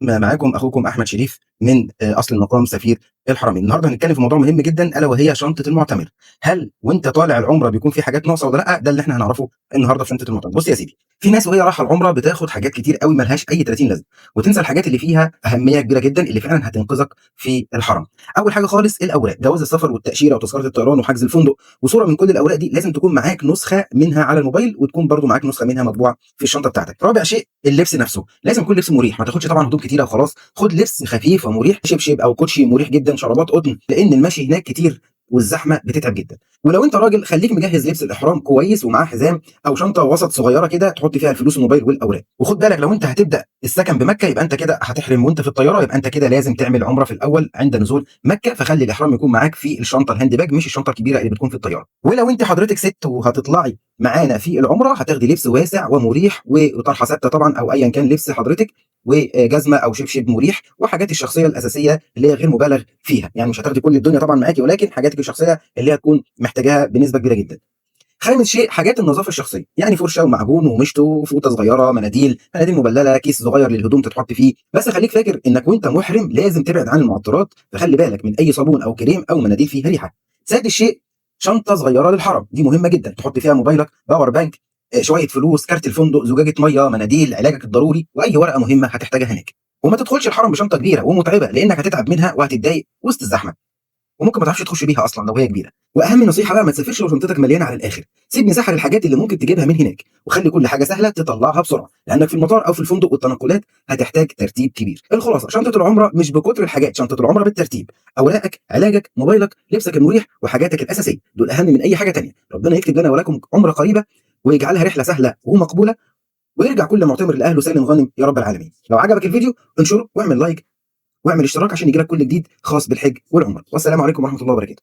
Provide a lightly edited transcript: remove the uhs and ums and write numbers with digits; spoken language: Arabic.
معاكم أخوكم أحمد شريف من أصل المقام سفير الحرمين. النهارده هنتكلم في موضوع مهم جدا ألا وهي شنطة المعتمر. هل وأنت طالع العمرة بيكون في حاجات ناقصة ولا لأ؟ ده اللي احنا هنعرفه النهارده في شنطة المعتمر. بص يا سيدي، في ناس وهي رايحة العمرة بتاخد حاجات كتير قوي ملهاش أي 30 لازمة، وتنسى الحاجات اللي فيها أهمية كبيرة جدا اللي فعلا هتنقذك في الحرم. أول حاجة خالص الأوراق، جواز السفر والتأشيرة وتذكرة الطيران وحجز الفندق وصورة من كل الأوراق دي لازم تكون معاك نسخة منها على الموبايل، وتكون برضو معاك نسخة منها مطبوعة في الشنطة بتاعتك. رابع شيء اللبس نفسه، لازم يكون لبس مريح، ما تاخدش طبعا هدوم كتيره وخلاص، خد لبس خفيف ومريح، شبشب او كوتشي مريح جدا، شرابات قطن، لان المشي هناك كتير والزحمه بتتعب جدا. ولو انت راجل خليك مجهز لبس الاحرام كويس ومعاه حزام او شنطه وسط صغيره كده تحط فيها الفلوس والموبايل والاوراق. وخد بالك لو انت هتبدا السكن بمكه يبقى انت كده هتحرم وانت في الطياره، يبقى انت كده لازم تعمل عمره في الاول عند نزول مكه، فخلي الاحرام يكون معاك في الشنطه الهاند باج مش الشنطه الكبيره اللي بتكون في الطياره. ولو انت حضرتك ست وهتطلعي معانا في العمره هتاخدي لبس واسع ومريح وطرحه ثابته طبعا او ايا كان لبس حضرتك، وجزمه او شبشب مريح، وحاجات الشخصيه الاساسيه اللي هي غير مبالغ فيها، يعني مش هتاخدي كل الدنيا طبعا معاكي ولكن حاجاتك الشخصيه اللي هتكون محتاجاها بنسبه كبيره جدا. خامس شيء حاجات النظافه الشخصيه، يعني فرشه ومعجون ومشط وفوطه صغيره، مناديل مبلله، كيس صغير للهدوم تتحط فيه. بس خليك فاكر انك وانت محرم لازم تبعد عن المعطرات، فخلي بالك من اي صابون او كريم او مناديل فيها ريحه. سادس شيء شنطه صغيره للحرم، دي مهمه جدا، تحط فيها موبايلك، باور بانك، شويه فلوس، كارت الفندق، زجاجه ميه، مناديل، علاجك الضروري، واي ورقه مهمه هتحتاجها هناك. وما تدخلش الحرم بشنطه كبيره ومتعبه لانك هتتعب منها وهتتضايق وسط الزحمه، وممكن ما تعرفش تخش بيها اصلا لو هي كبيره. واهم نصيحه بقى، ما تسافرش لو شنطتك مليانه على الاخر، سيب مساحه للحاجات اللي ممكن تجيبها من هناك، وخلي كل حاجه سهله تطلعها بسرعه، لانك في المطار او في الفندق والتنقلات هتحتاج ترتيب كبير. الخلاصه شنطه العمره مش بكتر الحاجات، شنطه العمره بالترتيب، اوراقك، علاجك، موبايلك، لبسك المريح، وحاجاتك الاساسيه، دول اهم من اي حاجه تانية. ربنا يكتب لنا ولكم عمره قريبه ويجعلها رحله سهله ومقبوله، ويرجع كل معتمر لاهله سالم غانم يا رب العالمين. لو عجبك الفيديو انشره واعمل لايك واعمل اشتراك عشان يجيلك كل جديد خاص بالحج والعمره. والسلام عليكم ورحمه الله وبركاته.